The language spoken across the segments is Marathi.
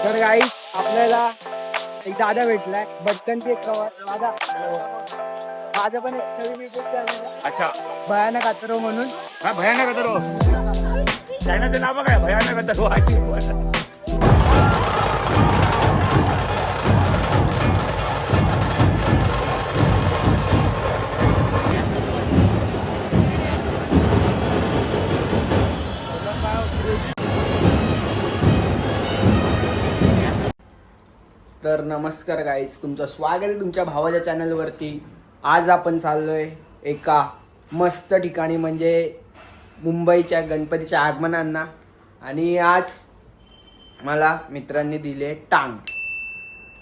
तर गाईस आपल्याला एक दादा भेटलाय बटकनची एक दादा माझं पण एक नवीन युट्यूब चॅनल आहे. अच्छा भयानक अथर्व म्हणून. हा भयानक अथर्व चॅनलचं नाव काय भयानक अथर्व. तर नमस्कार गाईज, तुमचं स्वागत आहे तुमच्या भावाच्या चॅनलवरती. आज आपण चाललोय एका मस्त ठिकाणी म्हणजे मुंबईच्या गणपतीच्या आगमनांना. आणि आज मला मित्रांनी दिले टांग.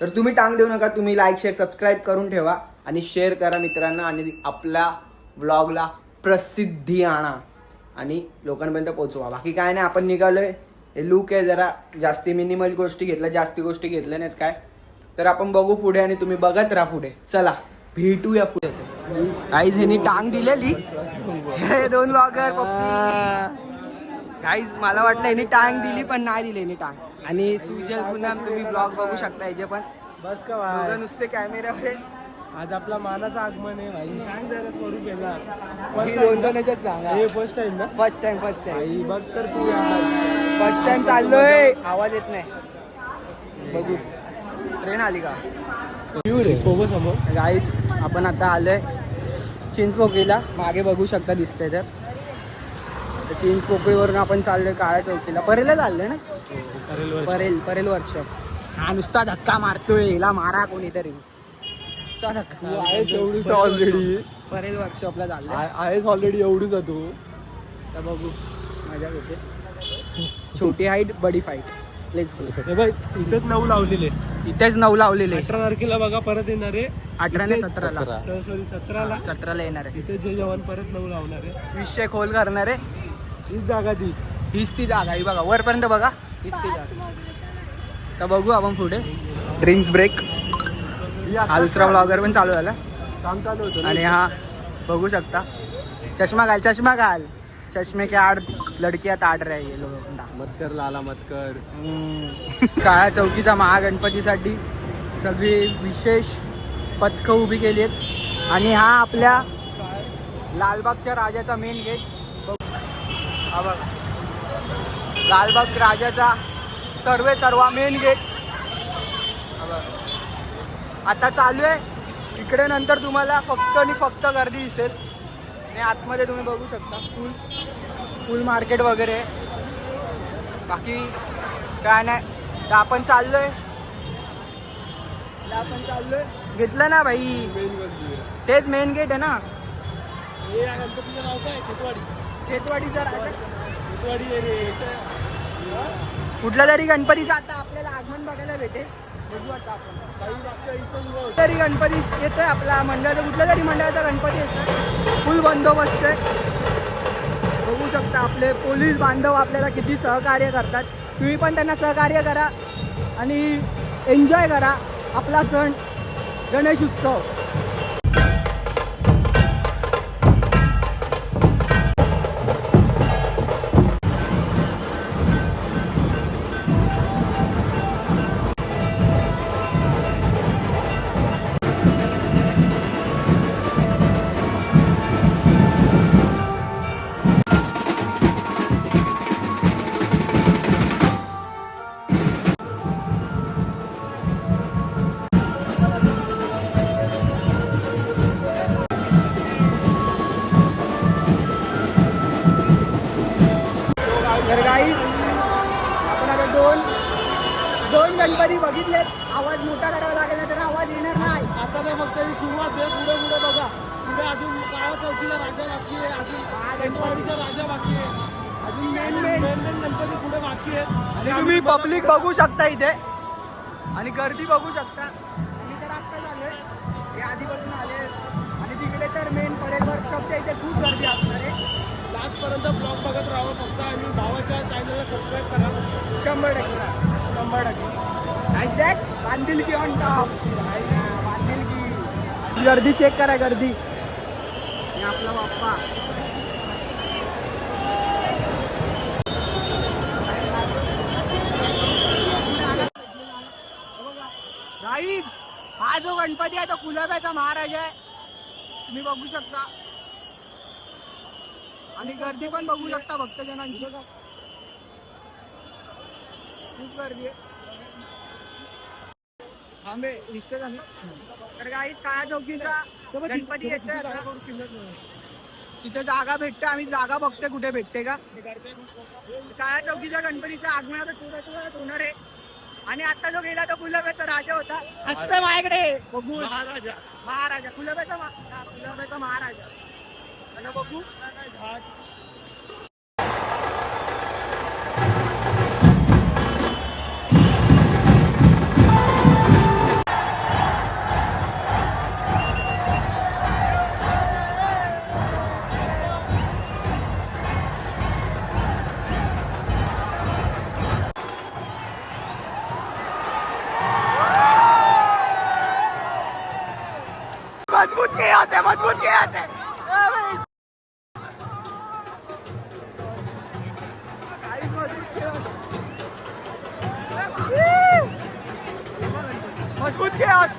तर तुम्ही टांग देऊ नका, तुम्ही लाईक शेअर सबस्क्राईब करून ठेवा आणि शेअर करा मित्रांना आणि आपल्या व्लॉगला प्रसिद्धी आणा आणि लोकांपर्यंत पोहोचवा. बाकी काय नाही, आपण निघालोय. हे लुक आहे जरा जास्ती मिनिमल गोष्टी घेतल्या, जास्ती गोष्टी घेतल्या नाहीत काय. तर आपण बघू पुढे आणि तुम्ही बघत राहा पुढे. चला भेटूया पुढे. गाईज ह्यांनी टांग दिलेली, हे दोन ब्लॉगर पप्पी. गाईज मला वाटलं ह्यांनी टांग दिली पण नाही दिली ह्यांनी टांग. आणि सुजल पुन्हा तुम्ही ब्लॉग बघू शकता याचे पण. बस का भाई, नुसते कॅमेऱ्यावर. आज आपला मानाचं आगमन आहे भाई. सांग जरा स्वरूप येणार फर्स्ट टाइम सांगा. हे फर्स्ट टाइम ना फर्स्ट टाइम भाई. बघ तर तू फर्स्ट टाइम चाललोय. आवाज येत नाही. बघू ट्रेन आली का. रे समोर गाईज आपण आता आलोय चिंचपोकळीला. मागे बघू शकता दिसतंय तर चिंचपोकळीवरून आपण चाललोय काळ्या चौकीला. परेलला चाललोय ना. परेल वर्कशॉप. हा नुसता धक्का मारतोय, हिला मारा कोणीतरी. नुसता धक्का. तू आहेस एवढीच ऑलरेडी. परेल वर्कशॉपला चाललोय. आहेस ऑलरेडी एवढीच तू. तर बघू मजा येते. छोटी हाईट बडी फाईट. Let's go. हे बाई इथंच 9 लावलेले. इथेच 9 लावलेले. 18 तारखेला बघा परत येणार आहे. 18 ने 17ला. सॉरी 17ला. 17ला येणार आहे. इथे जे जवान परत 9 लावणार आहे. विषय खोल करणार आहे. हीच जागा ती. हीच ती जागा. ही बघा वरपर्यंत बघा. हीच ती जागा. तर बघू आपण पुढे. Drinks break. हा दुसरा ब्लॉगर पण चालू झाला काम चालू होतं आणि हा बघू शकता. चष्मा घाल, चष्मा घाल. चष्मे के आड लडकियात आड रहे ये लोग. मत कर लाला मत कर. काळ्या चौकीचा महागणपतीसाठी सगळी विशेष पथकं उभी केली आहेत. आणि हा आपल्या लालबागच्या राजाचा मेन गेट. हा बघा लालबाग राजाचा सर्वा मेन गेट. हा बघा आता चालू आहे. इकडे नंतर तुम्हाला फक्त आणि फक्त गर्दी दिसेल. आणि आतमध्ये तुम्ही बघू शकता फुल मार्केट वगैरे. बाकी काय नाही. तर आपण चाललोय. घेतलं ना भाई. तेच मेन गेट आहे ना. हे गणपतीचं नाव काय? खेतवाडी. खेतवाडीचा राजा. खेतवाडी रे. कुठल्या तरी गणपतीचा आता आपल्याला आगमन बघायला भेटेल. बघू आता आपण. काही मागच्या इथं तरी गणपती येतोय आपला मंडळाचा. कुठल्या तरी मंडळाचा गणपती येतोय. फुल बंदोबस्त आहे. बघू शकता आपले पोलीस बांधव आपल्याला किती सहकार्य करतात. तुम्ही पण त्यांना सहकार्य करा आणि एन्जॉय करा आपला सण गणेश उत्सव. तर गाईज आपण आता दोन गणपती बघितलेत. आवाज मोठा करावा लागेल ना तर आवाज येणार नाही. आता नाही फक्त ही सुरुवात आहे. पुढे पुढे बघा. पुढे अजून काळा चौकीला राजा बाकी आहे. अजून गणपतीचा राजा बाकी आहे. अजून मेन गणपती पुढे बाकी आहे. आणि तुम्ही पब्लिक बघू शकता इथे आणि गर्दी बघू शकता. आम्ही तर आत्ता झालोय. हे आधीपासून आले. आणि तिकडे तर मेन परेल वर्कशॉपच्या इथे खूप गर्दी असणार आहे. लास्ट पर्यंत ब्लॉग बघत राहावं फक्त. आणि भावाच्या चॅनलला सबस्क्राईब करा. 100%. हॅशटॅग बांधिलकी ऑन टॉप. बांधिलकी. गर्दी चेक करा गर्दी. आणि आपला बाप्पा गाईज हा जो गणपती आहे तो कुलब्याचा महाराज आहे, तुम्ही बघू शकता. आणि गर्दी पण बघू शकता भक्तजनांची, खूप गर्दी आहे. थांबे दिसतोच आम्ही. तर गाईज काळ्या चौकीचा गणपती येतोय आता. तिथे जागा भेटते, आम्ही जागा बघतोय कुठे भेटते का. काळ्या चौकीच्या गणपतीच्या आगमनात होणार आहे. आणि आता जो गेला तो कुलब्याचा राजा होता, असतं माझ्याकडे बघू. महाराजा कुलब्याचा महाराजा. आणि बघू मजबूत chaos है, मजबूत chaos है. Guys, मजबूत chaos. मजबूत chaos.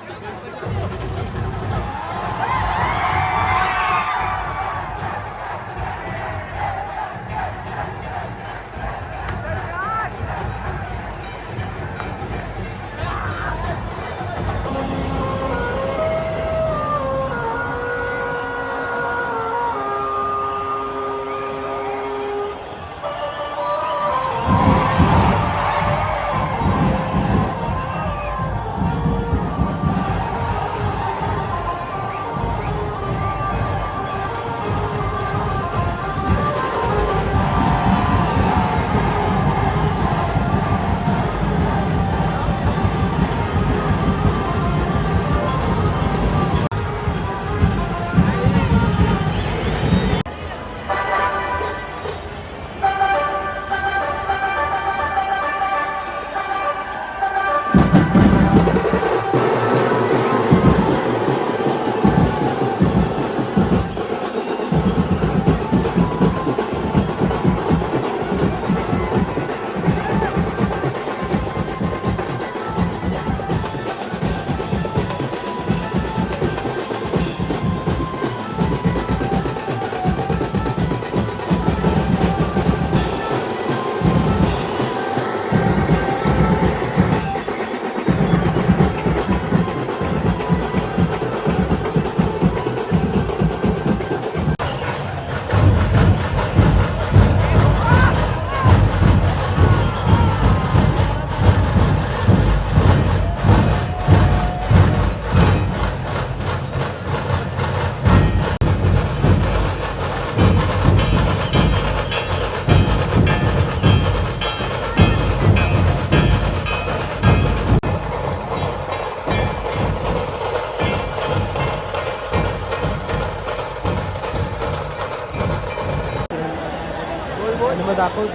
दाखव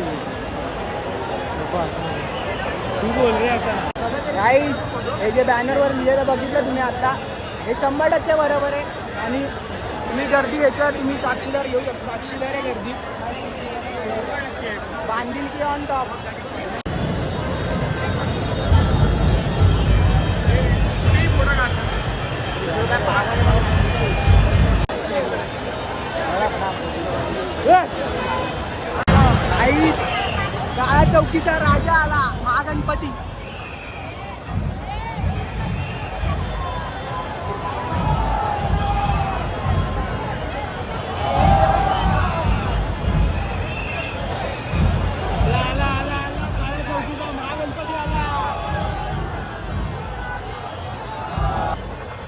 तू बोल रे असं. गाईज हे जे बॅनरवर लिहिलेलं बघितलं तुम्ही आता, हे 100% बरोबर आहे. आणि तुम्ही गर्दी यायचं, तुम्ही साक्षीदार घेऊ शकता. साक्षीदार आहे गर्दी. बांधील की ऑन टॉप. काळ्या चौकीचा राजा आला, महागणपती.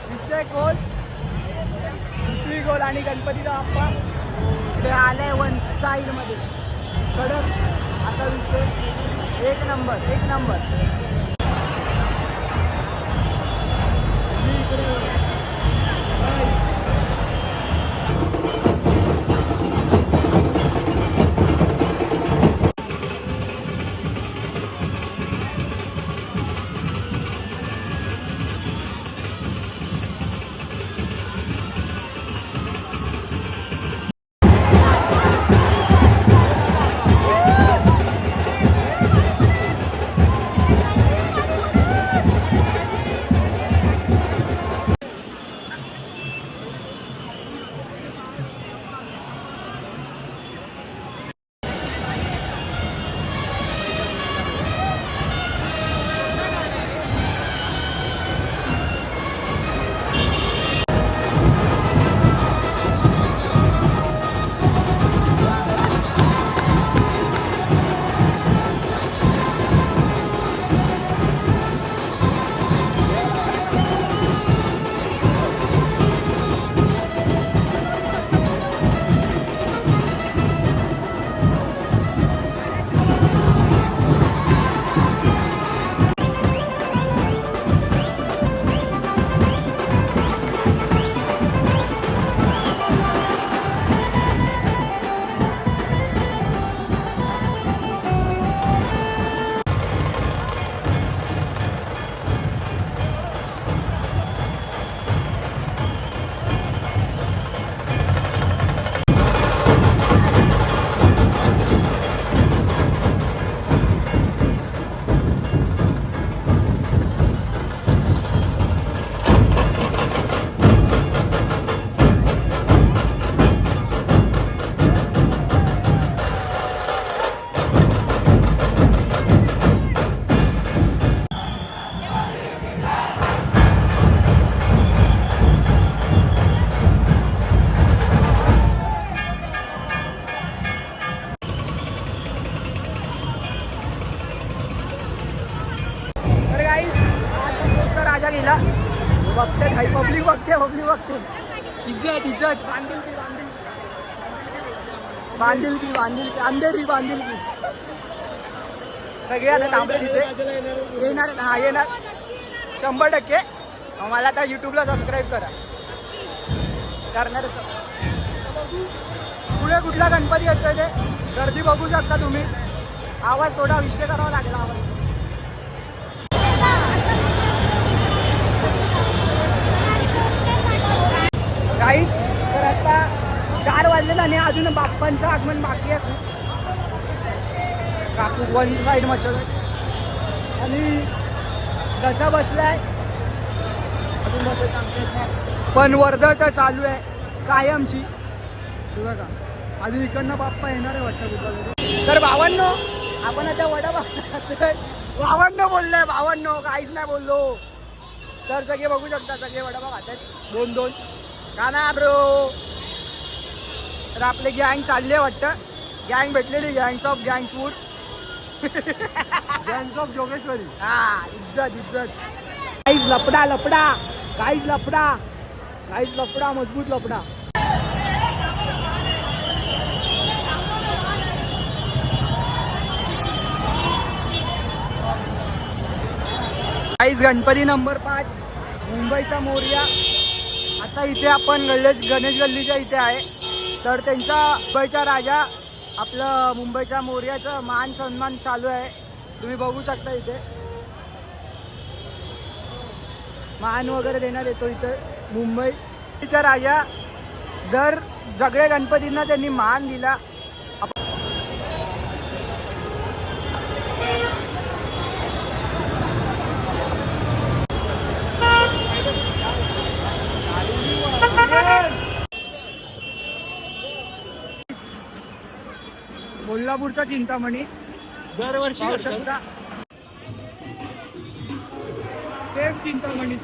विषय गोल, पृथ्वी गोल आणि गणपतीचा बाप्पा ते आले वन साइड मध्ये. कडक असा विषय. एक नंबर, एक नंबर. राजा गेला. बघते हाय पब्लिक बघते इज्जत इज्जत बांधील की अंधेरी बांधील की सगळे आता थांबले तिथे. येणार 100%. मला आता युट्यूबला सबस्क्राईब करा. करणार पुढे कुठला गणपती येतोय ते गर्दी बघू शकता तुम्ही. आवाज थोडा विषय करावा लागला. आवाज काहीच तर आता 4 वाजले आणि अजून बाप्पांचं आगमन बाकी आहे. काकू वन साईड मचल आणि कसा बसलाय अजून बस सांगते पण वर्दळ तर चालू आहे कायमची. बघा अजून इकडनं बाप्पा येणार आहे वाटतं कुठला. तर 52 आपण आता वडापाव 52 बोललोय 52 काहीच नाही बोललो. तर सगळे बघू शकता सगळे वडापाव खातात 2-2 का ना ब्रो. तर आपले गँग चालले वाटतं. गँग भेटलेली gangs of gangs food gangs of Jogeshwari. हा इज्जत काहीच लपडा काहीच लपडा मजबूत लपडा. गणपती नंबर 5 मुंबईचा मोरया. आता इथे आपण गणेश गल्लीच्या इथे आहे. तर त्यांचा मुंबईचा राजा आपलं मुंबईच्या मोरयाचं मान सन्मान चालू आहे. तुम्ही बघू शकता इथे मान वगैरे देण्यात येतो. इथे मुंबईचा राजा दर सगळे गणपतींना त्यांनी मान दिला. कोल्हापूरचा चिंतामणी दरवर्षी सेम चिंतामणी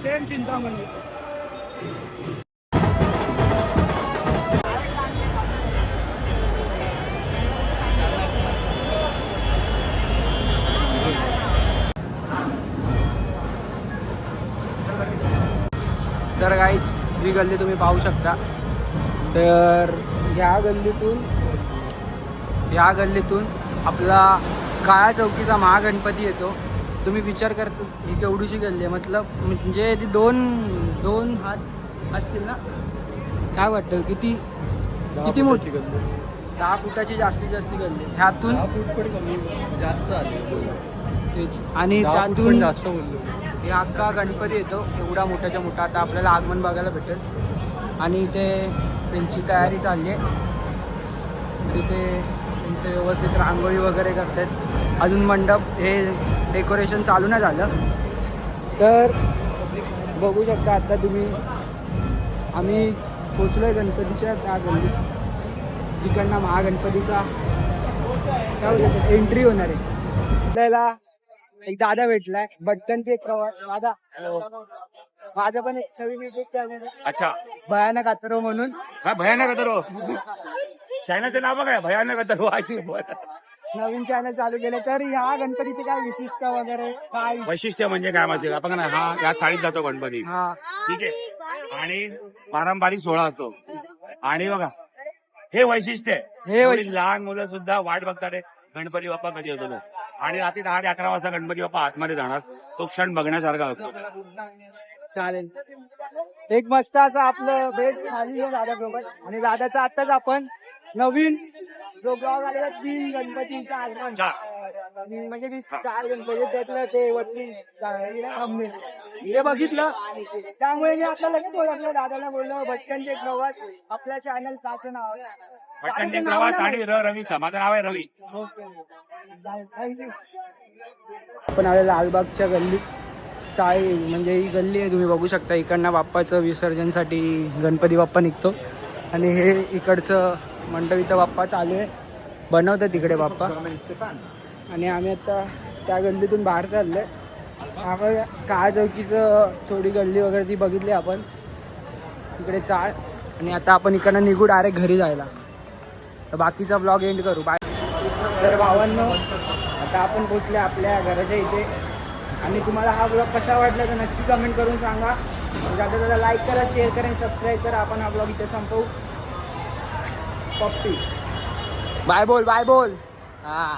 तर गाईच ही गल्ली तुम्ही पाहू शकता. तर ह्या गल्लीतून आपला काळा चौकीचा महागणपती येतो. तुम्ही विचार करता ही केवढीशी गल्ली आहे. मतलब म्हणजे ती दोन हात असतील ना. काय वाटतं किती मोठी गल्ली. 10 फुटाची जास्तीत जास्त गल्ली. ह्यातून 10 फूट पण कमी जास्त आले तेच आणि त्यातून जास्त बोललो. हे अख्खा गणपती येतो एवढा मोठ्याच्या मोठा. आता आपल्याला आगमन बघायला भेटेल. आणि इथे त्यांची तयारी चालली आहे. तिथे त्यांचे व्यवस्थित रांगोळी वगैरे करतात. अजून मंडप हे डेकोरेशन चालू नाही झालं. तर बघू शकता आता तुम्ही आम्ही पोचलोय गणपतीच्या त्या गल्लीत जिकडनं महागणपतीचा काय बोलतो एंट्री होणार आहे. त्याला एक दादा भेटलाय भटकंती एक दादा. माझं पण एक नवीन युट्यूब चॅनल आहे. अच्छा भयानक अथर्व म्हणून. हा भयानक अथर्व चॅनलचं नाव काय भयानक अथर्व. नवीन चॅनल चालू केलं. तर ह्या गणपतीचे काय विशिष्ट वगैरे काय वैशिष्ट्य म्हणजे काय माहिती आपण ना हा या चाळीत जातो गणपती. हा ठीक आहे आणि पारंपरिक सोहळा असतो. आणि बघा हे वैशिष्ट्य आहे. हे एवढी लहान मुलं सुद्धा वाट बघतात रे गणपती बाप्पा कधी होतो. आणि रात्री 10 ते 11 वाजता गणपती बाप्पा आतमध्ये जाणार. तो क्षण बघण्यासारखा असतो. चालेल. एक मस्त असं आपलं भेट झाली आहे दादासोबत. आणि दादाचं आताच आपण नवीन जो ब्लॉग आलेला 3 गणपतीचा आगमन म्हणजे मी 4 गणपती त्यातलं ते वरती हे बघितलं. त्यामुळे मी आपल्याला लगेच ओळखलं. दादाला बोललो भटकंती प्रवास आपल्या चॅनल त्याचं नाव भटकंती प्रवास आणि रवी माझं नाव आहे रवी. आपण आलो लालबागच्या गल्लीत. साई म्हणजे ही गल्ली आहे तुम्ही बघू शकता. इकडनं बाप्पाचं विसर्जनसाठी गणपती बाप्पा निघतो. आणि हे इकडचं मंडप इथं बाप्पा चालू आहे बनवतात तिकडे बाप्पा. आणि आम्ही आता त्या गल्लीतून बाहेर चाललोय. आपण काळा चौकीचं थोडी गल्ली वगैरे ती बघितली आपण इकडे चाळ. आणि आता आपण इकडनं निघू डायरेक्ट घरी जायला. तर बाकीचा ब्लॉग एंड करू बाय. तर भावांनो आता आपण पोचले आपल्या घराच्या इथे. आणि तुम्हाला हा ब्लॉग कसा वाटला तर नक्की कमेंट करून सांगा. जाता जाता लाईक करा, शेअर करा आणि सबस्क्राईब करा. आपण हा ब्लॉग इथे संपवू. पप्पी बाय बोल, बाय बोल. हा